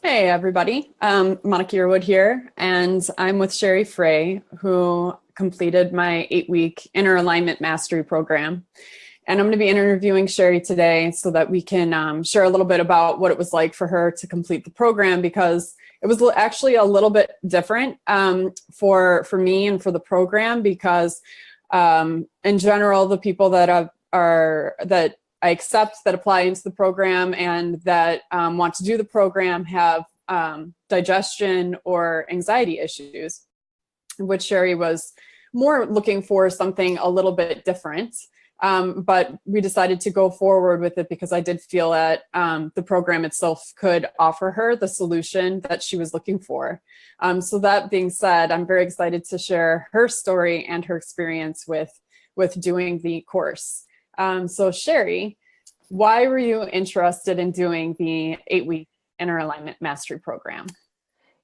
Hey, everybody. Monica Yearwood here, and I'm with Sherry Frey, who completed my 8-week inner alignment mastery program. And I'm going to be interviewing Sherry today so that we can share a little bit about what it was like for her to complete the program, because it was actually a little bit different for me and for the program, because in general, the people that I accept that apply into the program and that want to do the program have digestion or anxiety issues, which Sherry was more looking for something a little bit different. But we decided to go forward with it because I did feel that the program itself could offer her the solution that she was looking for. So that being said, I'm very excited to share her story and her experience with doing the course. So Sherry, why were you interested in doing the 8-week inner alignment mastery program?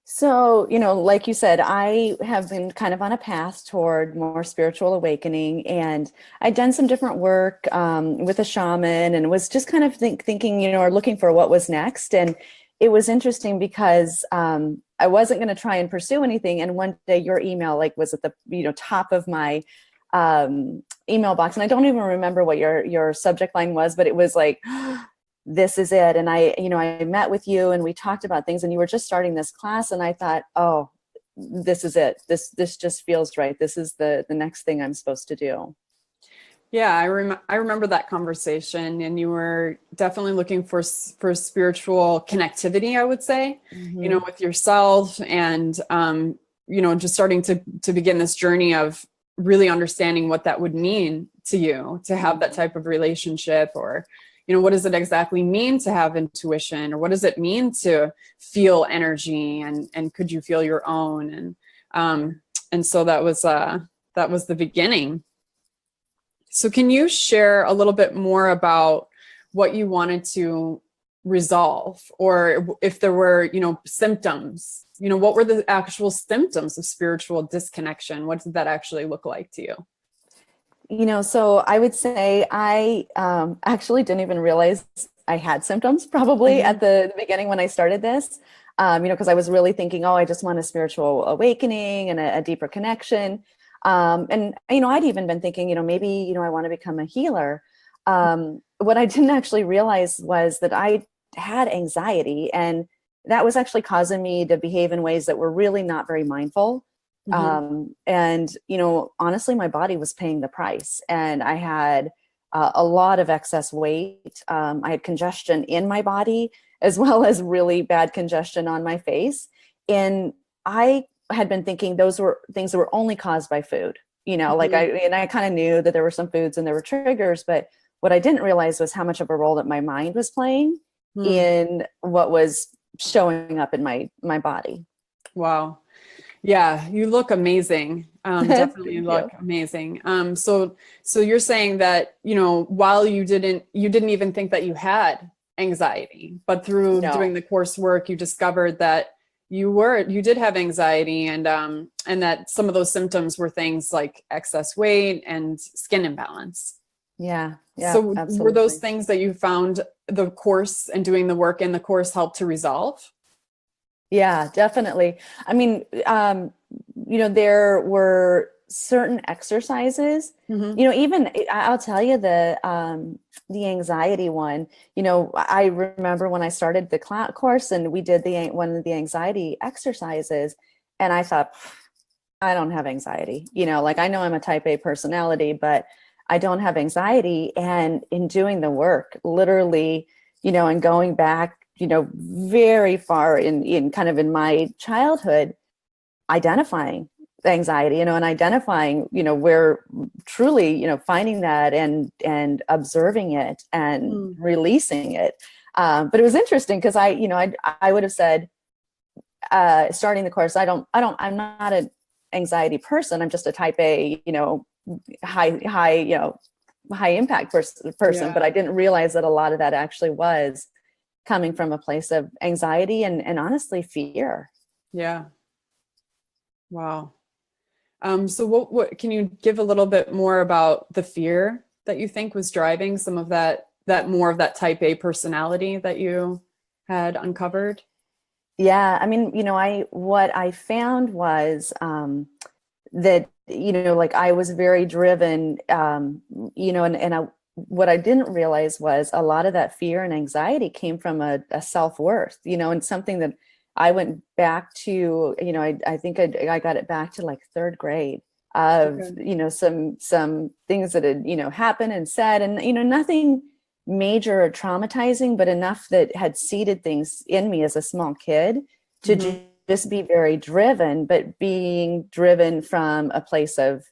So, like you said, I have been kind of on a path toward more spiritual awakening, and I'd done some different work with a shaman and was just kind of thinking, or looking for what was next. And it was interesting because I wasn't going to try and pursue anything. And one day your email was at the, top of my email box. And I don't even remember what your subject line was, but it was like, this is it. And I met with you and we talked about things, and you were just starting this class. And I thought, oh, this is it. This just feels right. This is the next thing I'm supposed to do. Yeah, I remember that conversation, and you were definitely looking for spiritual connectivity, I would say, Mm-hmm. with yourself, and just starting to begin this journey of really understanding what that would mean to you to have that type of relationship, or what does it exactly mean to have intuition, or what does it mean to feel energy, and could you feel your own, and so that was the beginning. So can you share a little bit more about what you wanted to resolve, or if there were, symptoms, what were the actual symptoms of spiritual disconnection? What did that actually look like to you? So I would say I actually didn't even realize I had symptoms probably Mm-hmm. at the beginning when I started this, because I was really thinking, oh, I just want a spiritual awakening and a deeper connection. And I'd even been thinking, maybe, I want to become a healer. What I didn't actually realize was that I had anxiety, and that was actually causing me to behave in ways that were really not very mindful. Mm-hmm. And honestly, my body was paying the price, and I had a lot of excess weight. I had congestion in my body as well as really bad congestion on my face. And I had been thinking those were things that were only caused by food, Mm-hmm. I kind of knew that there were some foods and there were triggers, but what I didn't realize was how much of a role that my mind was playing Mm. in what was showing up in my body. Wow. Yeah, you look amazing. Definitely Thank look you. amazing. So you're saying that, while you didn't even think that you had anxiety, but through doing No. the coursework, you discovered that you did have anxiety, and that some of those symptoms were things like excess weight and skin imbalance. Yeah. Yeah, So were those absolutely. things that you found the course and doing the work in the course helped to resolve? Yeah, definitely. I mean, there were certain exercises, Mm-hmm. even I'll tell you the anxiety one, I remember when I started the course and we did one of the anxiety exercises, and I thought, I don't have anxiety, I know I'm a type A personality, but I don't have anxiety. And in doing the work, literally, and going back, very far in kind of in my childhood, identifying the anxiety, and identifying, where truly, finding that and observing it and Mm. releasing it. But it was interesting because I would have said, starting the course, I'm not an anxiety person. I'm just a type A, high, high impact person. But Yeah. I didn't realize that a lot of that actually was coming from a place of anxiety and honestly fear. Yeah. Wow. So what can you give a little bit more about the fear that you think was driving some of that more of that type A personality that you had uncovered? Yeah, I mean, what I found was that, like I was very driven, what I didn't realize was a lot of that fear and anxiety came from a self-worth, and something that I went back to, I think I got it back to like third grade of, Okay. some things that had, happened and said, and, nothing major or traumatizing, but enough that had seeded things in me as a small kid to Hmm. just be very driven, but being driven from a place of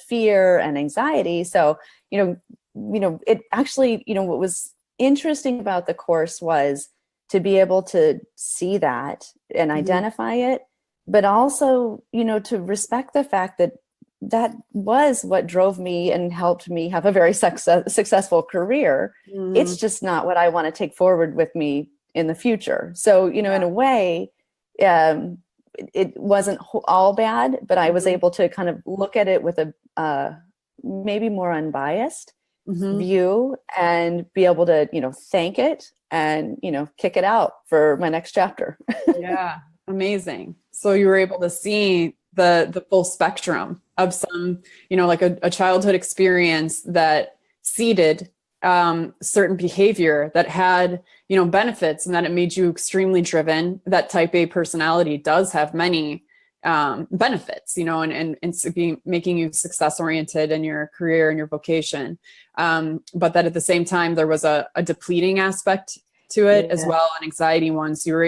fear and anxiety. So, it actually, what was interesting about the course was to be able to see that and Hmm. identify it, but also, to respect the fact that that was what drove me and helped me have a very successful career. It's Hmm. just not what I want to take forward with me in the future. So, in Yeah. a way, um, it wasn't all bad, but I was Hmm. able to kind of look at it with a maybe more unbiased Hmm. view and be able to, thank it and, kick it out for my next chapter. Yeah, amazing. So you were able to see the full spectrum of some, like a childhood experience that seeded certain behavior that had, benefits, and that it made you extremely driven. That type A personality does have many benefits, and being making you success oriented in your career and your vocation. But that at the same time there was a depleting aspect to it as Yeah. well, an anxiety one. So you were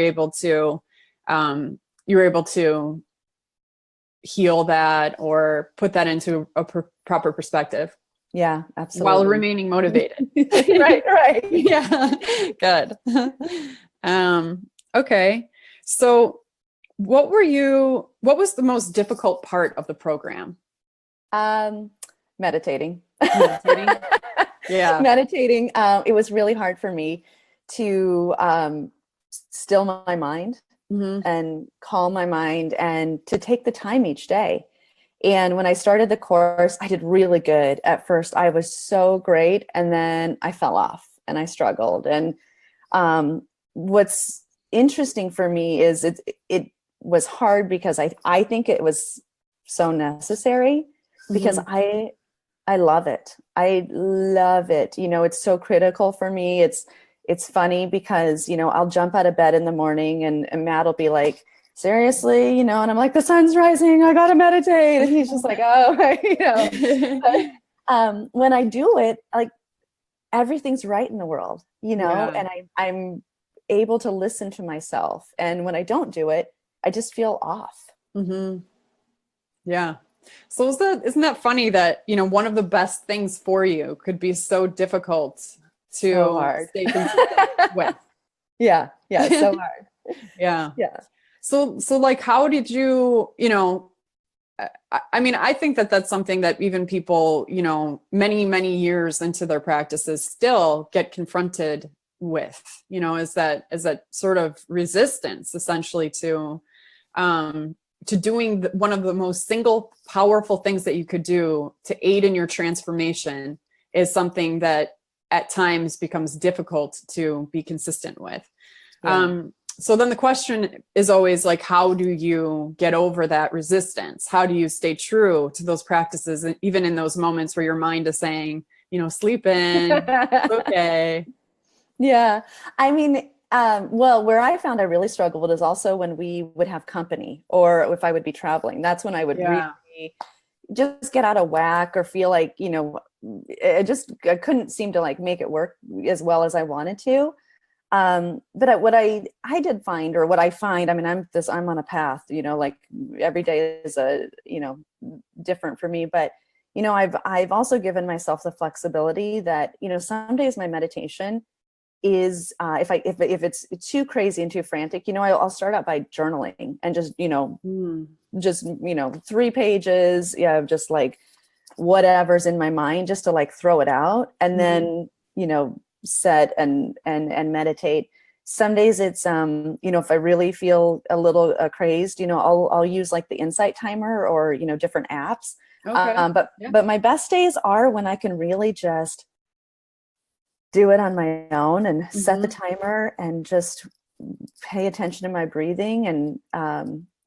able to heal that or put that into a proper perspective Yeah, while absolutely. remaining motivated. Right, right. Yeah, good. Okay. So what was the most difficult part of the program? Um, Meditating. Meditating? Yeah. Meditating. It was really hard for me to still my mind Hmm. and calm my mind and to take the time each day. And when I started the course, I did really good. At first, I was so great. And then I fell off and I struggled. And what's interesting for me is it was hard because I think it was so necessary because Hmm. I love it. I love it. It's so critical for me. It's funny because, I'll jump out of bed in the morning and Matt will be like, seriously, and I'm like, the sun's rising, I gotta meditate. And he's just like, oh, when I do it, like everything's right in the world, Yeah. and I'm able to listen to myself. And when I don't do it, I just feel off. Hmm. Yeah. So isn't that funny that, one of the best things for you could be so difficult So to hard. stay consistent with? Yeah. Yeah. So hard. Yeah. Yeah. So like, how did you, I mean, I think that that's something that even people, many, many years into their practices still get confronted with, is that sort of resistance essentially to doing one of the most single powerful things that you could do to aid in your transformation is something that at times becomes difficult to be consistent with. Yeah. So then the question is always like, how do you get over that resistance? How do you stay true to those practices, even in those moments where your mind is saying, sleep in, it's okay. Yeah. I mean, well, where I found I really struggled is also when we would have company or if I would be traveling. That's when I would really Yeah. just get out of whack or feel like, I couldn't seem to like make it work as well as I wanted to. But what I did find, or what I find, I mean, I'm on a path, like every day is different for me, but I've also given myself the flexibility that, some days my meditation is if it's too crazy and too frantic, I'll start out by journaling and just, Mm. 3 pages, yeah, just like whatever's in my mind, just to like throw it out, and Mm-hmm. then, set and meditate. Some days it's if I really feel a little crazed, I'll use like the insight timer or different apps. Okay. But Yeah. my best days are when I can really just do it on my own and set the Mm-hmm. timer and just pay attention to my breathing. And,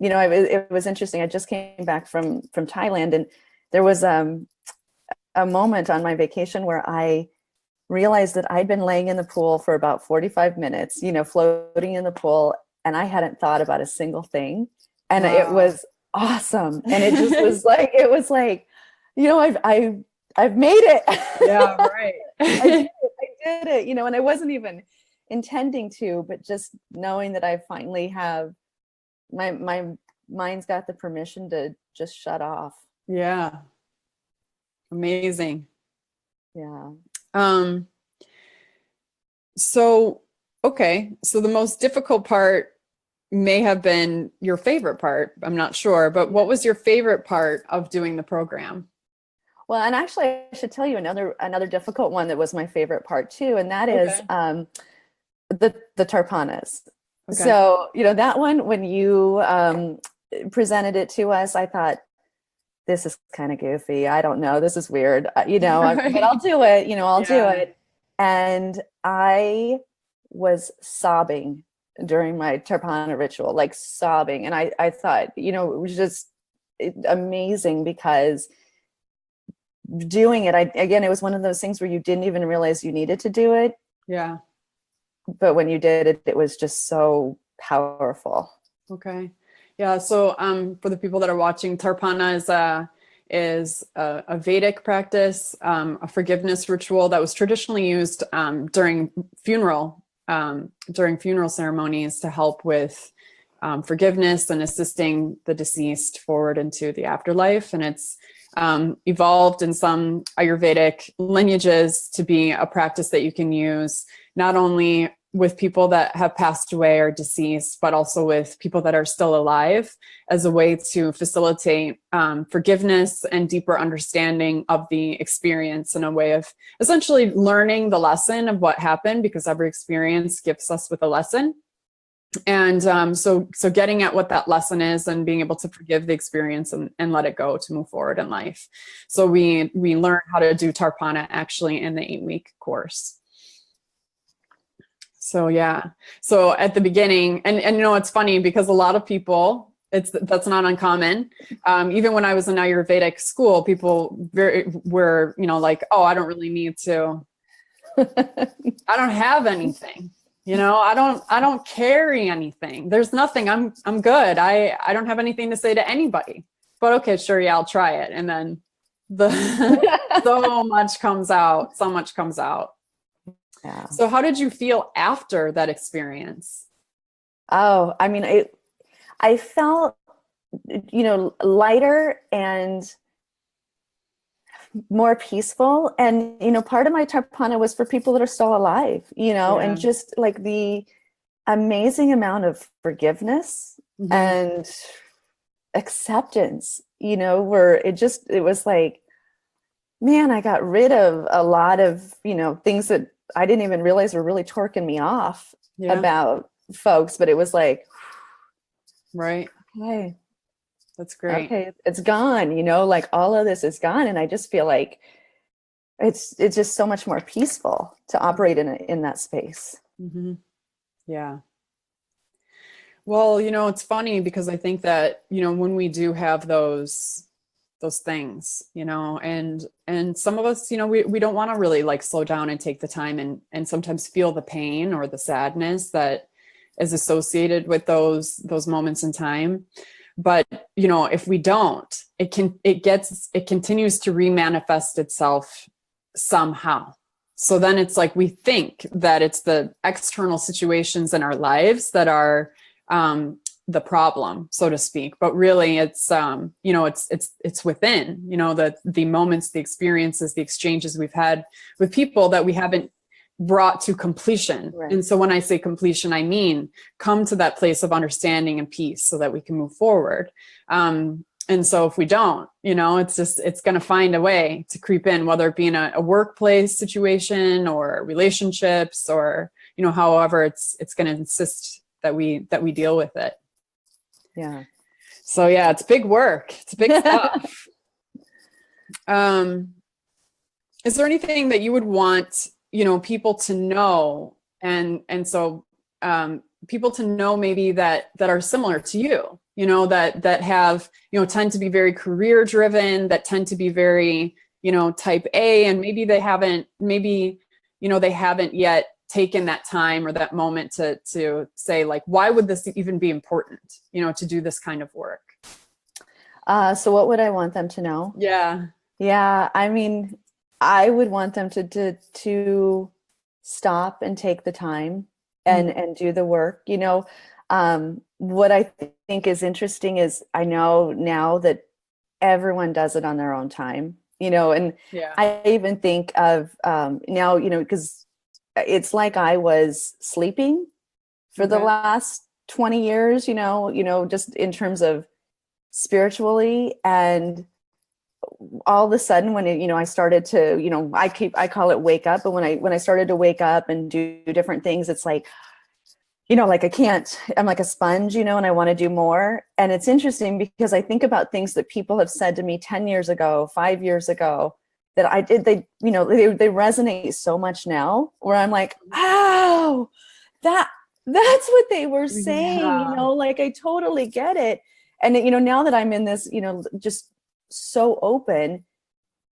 it was interesting. I just came back from Thailand, and there was a moment on my vacation where I realized that I'd been laying in the pool for about 45 minutes, floating in the pool, and I hadn't thought about a single thing. And it was awesome. And it just was like, I've made it. Yeah, right. I did it, and I wasn't even intending to, but just knowing that I finally have my mind's got the permission to just shut off. Yeah. Amazing. Yeah. So the most difficult part may have been your favorite part. I'm not sure, but what was your favorite part of doing the program? Well, and actually I should tell you another difficult one that was my favorite part too. And that is the Tarpanas. Okay. So, that one, when you presented it to us, I thought, this is kind of goofy. I don't know. This is weird, but I'll do it, I'll do it. And I was sobbing during my Tarpana ritual, like sobbing. And I thought, it was just amazing, because doing it, it was one of those things where you didn't even realize you needed to do it. Yeah. But when you did it, it was just so powerful. Okay. Yeah. So for the people that are watching, Tarpana is a Vedic practice, a forgiveness ritual that was traditionally used during funeral ceremonies to help with forgiveness and assisting the deceased forward into the afterlife. And it's evolved in some Ayurvedic lineages to be a practice that you can use not only with people that have passed away or deceased, but also with people that are still alive, as a way to facilitate forgiveness and deeper understanding of the experience, and a way of essentially learning the lesson of what happened, because every experience gifts us with a lesson. And so getting at what that lesson is and being able to forgive the experience and let it go to move forward in life. So we learn how to do Tarpana actually in the 8-week course. So yeah. So at the beginning, and it's funny because a lot of people, that's not uncommon. Even when I was in Ayurvedic school, people were like, oh, I don't really need to. I don't have anything. I don't carry anything. There's nothing. I'm good. I don't have anything to say to anybody. But okay, sure, yeah, I'll try it. And then so much comes out. Yeah. So how did you feel after that experience? Oh, I mean, I felt, lighter and more peaceful. And, part of my Tarpana was for people that are still alive, and just like the amazing amount of forgiveness and acceptance, where it was like, man, I got rid of a lot of, things that I didn't even realize were really torquing me off about folks, but it was like, right. Okay. That's great. Okay. It's gone, like all of this is gone. And I just feel like it's just so much more peaceful to operate in that space. Mm-hmm. Yeah. Well, it's funny because I think that, when we do have those things, and some of us, we don't want to really like slow down and take the time and sometimes feel the pain or the sadness that is associated with those moments in time. But, if we don't, it continues to remanifest itself somehow. So then it's like, we think that it's the external situations in our lives that are, the problem, so to speak, but really it's it's within, the moments, the experiences, the exchanges we've had with people that we haven't brought to completion. Right. And so when I say completion, I mean come to that place of understanding and peace so that we can move forward. And so if we don't, it's going to find a way to creep in, whether it be in a workplace situation or relationships, or however it's going to insist that we deal with it. Yeah. So yeah, it's big work. It's big stuff. Is there anything that you would want, people to know? And so people to know maybe that are similar to you, that have, tend to be very career driven, that tend to be very, type A, and maybe they haven't yet taken that time or that moment to say, like, why would this even be important, to do this kind of work? So what would I want them to know? Yeah. Yeah. I mean, I would want them to stop and take the time and do the work. What I think is interesting is I know now that everyone does it on their own time, and I even think of now, because it's like I was sleeping for the last 20 years, just in terms of spiritually. And all of a sudden when I started to, I call it wake up. But when I started to wake up and do different things, it's like, like I'm like a sponge, and I want to do more. And it's interesting because I think about things that people have said to me 10 years ago, 5 years ago, that I did, they resonate so much now, where I'm like, oh, that's what they were saying, like I totally get it. And, now that I'm in this, just so open,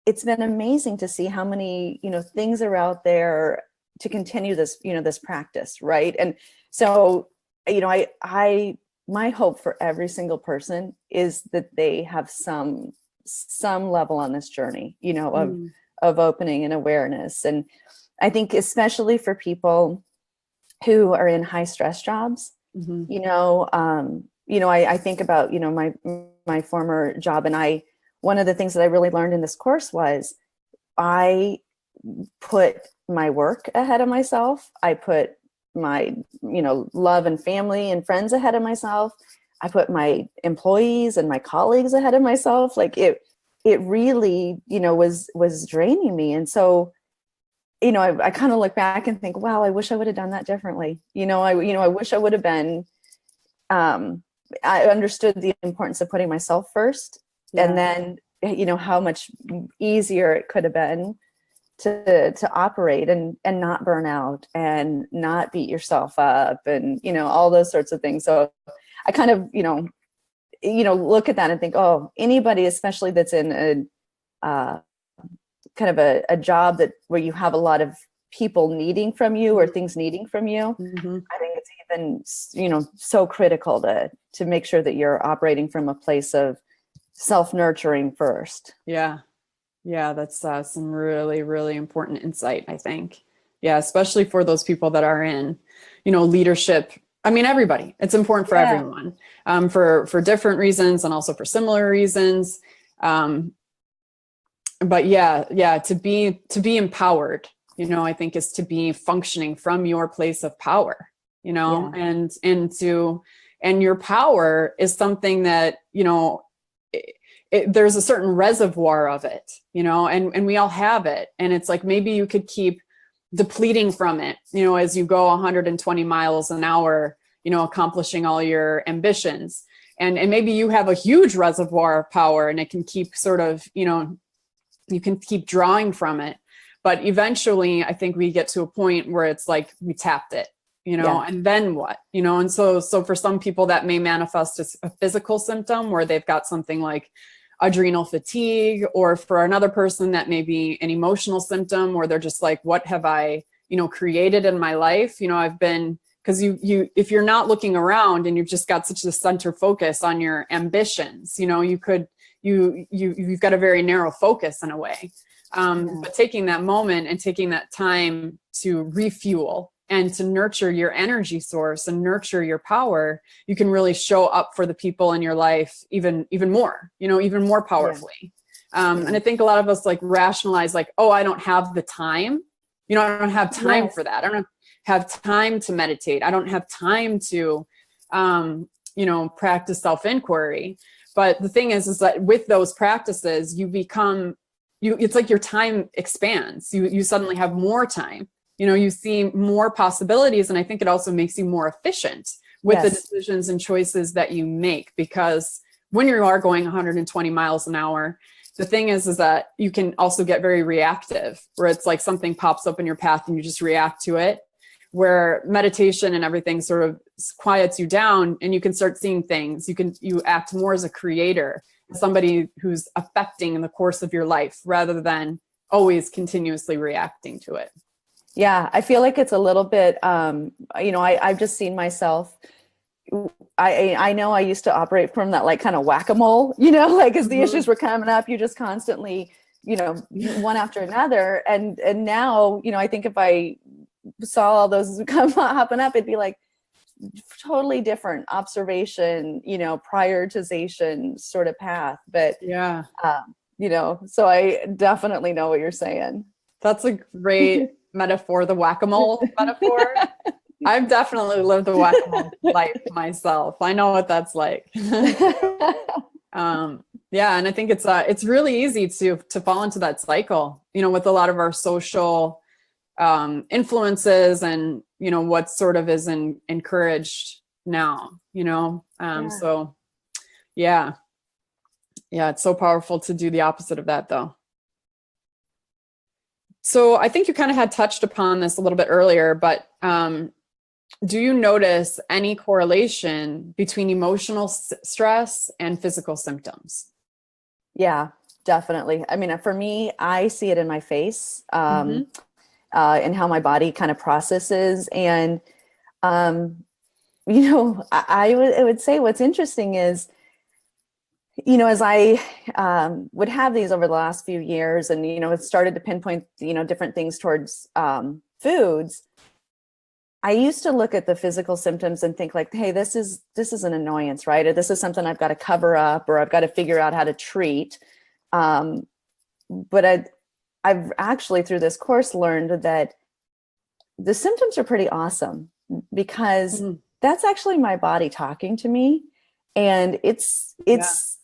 it's been amazing to see how many, things are out there to continue this, this practice. Right. And so, my hope for every single person is that they have some level on this journey, of opening and awareness. And I think especially for people who are in high stress jobs, I think about, my former job, and one of the things that I really learned in this course was I put my work ahead of myself. I put my, love and family and friends ahead of myself. I put my employees and my colleagues ahead of myself. Like it really, was draining me. And so, I kind of look back and think, wow, I wish I would have done that differently. I wish I would have been, I understood the importance of putting myself first. And then, how much easier it could have been to operate and not burn out and not beat yourself up and, all those sorts of things. So I kind of, look at that and think, oh, anybody, especially that's in a kind of a job where you have a lot of people needing from you or things needing from you, I think it's even, so critical to make sure that you're operating from a place of self-nurturing first. Yeah, that's some really, really important insight, I think. Yeah, especially for those people that are in, leadership. I mean, everybody. It's important for everyone, for different reasons and also for similar reasons. But to be empowered, I think is to be functioning from your place of power, and your power is something that, there's a certain reservoir of it, and we all have it. And it's like, maybe you could keep depleting from it, as you go 120 miles an hour, accomplishing all your ambitions. And maybe you have a huge reservoir of power and it can keep sort of, you can keep drawing from it. But eventually I think we get to a point where it's like, we tapped it, and then what, and so for some people that may manifest as a physical symptom where they've got something like adrenal fatigue, or for another person that may be an emotional symptom where they're just like, what have I, created in my life? I've been, because you, if you're not looking around and you've just got such a center focus on your ambitions, you've got a very narrow focus in a way. But taking that moment and taking that time to refuel and to nurture your energy source and nurture your power, you can really show up for the people in your life even more, even more powerfully. And I think a lot of us like rationalize like, oh, I don't have the time. I don't have time for that. I don't have time to meditate. I don't have time to, practice self-inquiry. But the thing is that with those practices, it's like your time expands. You suddenly have more time. You see more possibilities. And I think it also makes you more efficient with the decisions and choices that you make, because when you are going 120 miles an hour, the thing is that you can also get very reactive, where it's like something pops up in your path and you just react to it. where meditation and everything sort of quiets you down, and you can start seeing things. You act more as a creator, somebody who's affecting the course of your life rather than always continuously reacting to it. Yeah, I feel like it's a little bit, I've just seen myself. I know I used to operate from that like kind of whack-a-mole, like as the issues were coming up, you just constantly, one after another. And now, I think if I saw all those hopping up, it'd be like totally different observation, prioritization sort of path. But yeah, so I definitely know what you're saying. That's a great metaphor, the whack-a-mole metaphor. I've definitely lived the whack-a-mole life myself. I know what that's like. Yeah, and I think it's really easy to fall into that cycle, with a lot of our social influences and, what sort of is encouraged now, So yeah, it's so powerful to do the opposite of that though. So I think you kind of had touched upon this a little bit earlier, but do you notice any correlation between emotional stress and physical symptoms? Yeah, definitely. I mean, for me, I see it in my face, and how my body kind of processes. And, I would say what's interesting is, as I would have these over the last few years and, it started to pinpoint, different things towards foods. I used to look at the physical symptoms and think like, hey, this is an annoyance, right? Or this is something I've got to cover up, or I've got to figure out how to treat. But I've actually through this course learned that the symptoms are pretty awesome, because that's actually my body talking to me. And it's it's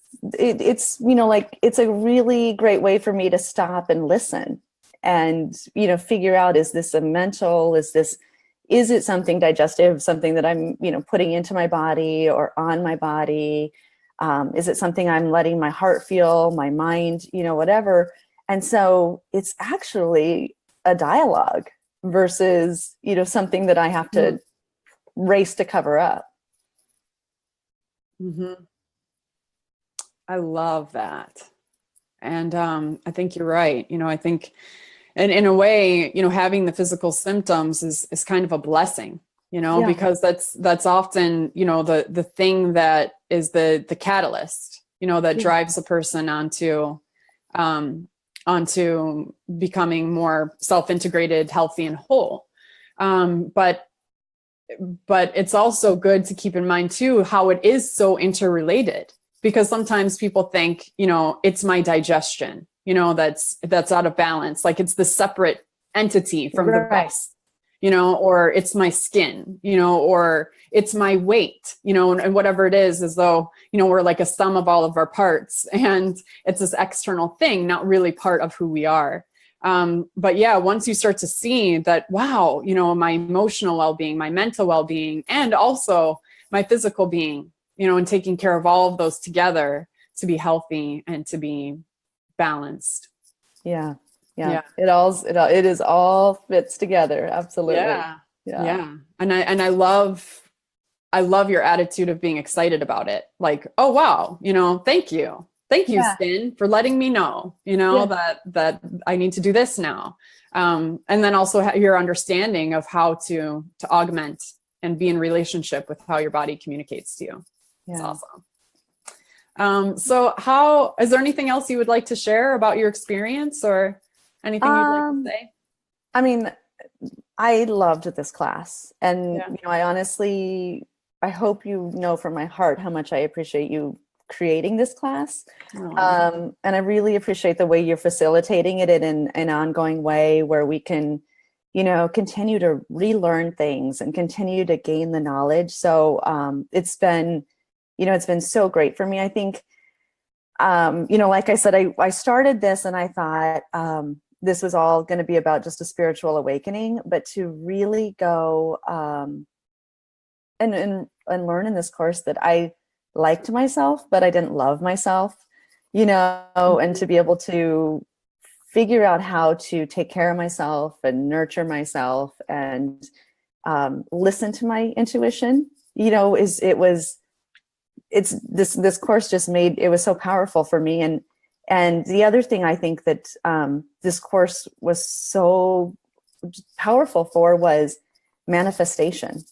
a really great way for me to stop and listen and, figure out, is this a mental, is it something digestive, something that I'm, putting into my body or on my body? Is it something I'm letting my heart feel, my mind, whatever? And so it's actually a dialogue versus, something that I have to race to cover up. I love that. And I think you're right. I think, and in a way, having the physical symptoms is kind of a blessing, because that's often, the thing that is the catalyst, that drives a person onto becoming more self-integrated, healthy, and whole. But it's also good to keep in mind too, how it is so interrelated, because sometimes people think, it's my digestion, that's out of balance. Like it's the separate entity from the rest, or it's my skin, or it's my weight, and whatever it is, as though, we're like a sum of all of our parts, and it's this external thing, not really part of who we are. But yeah, once you start to see that, wow, my emotional well-being, my mental well-being, and also my physical being, and taking care of all of those together to be healthy and to be balanced. Yeah. It is all fits together. Absolutely. Yeah. And I love your attitude of being excited about it. Like, oh, wow. Thank you, skin, for letting me know, that I need to do this now. And then also your understanding of how to augment and be in relationship with how your body communicates to you. It's awesome. So is there anything else you would like to share about your experience or anything you'd like to say? I mean, I loved this class, and, I honestly, I hope from my heart how much I appreciate you creating this class. And I really appreciate the way you're facilitating it in an ongoing way where we can, continue to relearn things and continue to gain the knowledge. So it's been so great for me. I think, like I said, I started this and I thought this was all going to be about just a spiritual awakening, but to really go and learn in this course that I liked myself, but I didn't love myself, and to be able to figure out how to take care of myself and nurture myself and listen to my intuition, it's this course just made, it was so powerful for me. And the other thing I think that this course was so powerful for was manifestation.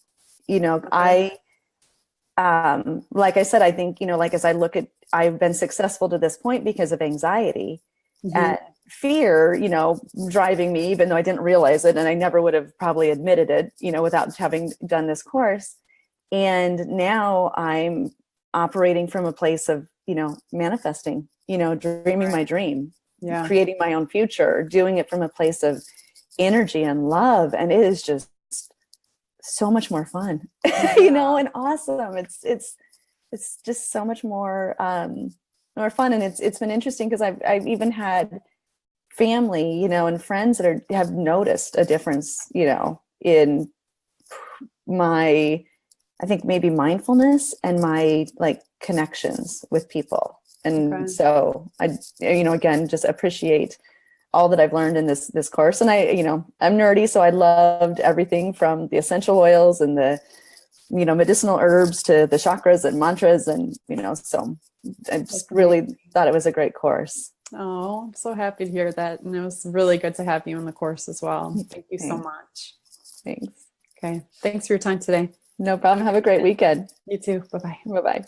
I like I said, I think, like as I look at, I've been successful to this point because of anxiety and fear, driving me, even though I didn't realize it, and I never would have probably admitted it, without having done this course. And now I'm operating from a place of, manifesting, dreaming my dream, creating my own future, doing it from a place of energy and love. And it is just so much more fun, and awesome. It's just so much more fun. And it's been interesting because I've even had family, and friends that have noticed a difference, in my, I think maybe mindfulness and my like connections with people. And so I, again, just appreciate all that I've learned in this course. And I'm nerdy, so I loved everything from the essential oils and the, medicinal herbs to the chakras and mantras. And, so I just really thought it was a great course. Oh, I'm so happy to hear that. And it was really good to have you in the course as well. Thank you so much. Thanks. Okay. Thanks for your time today. No problem. Have a great weekend. You too. Bye-bye. Bye-bye.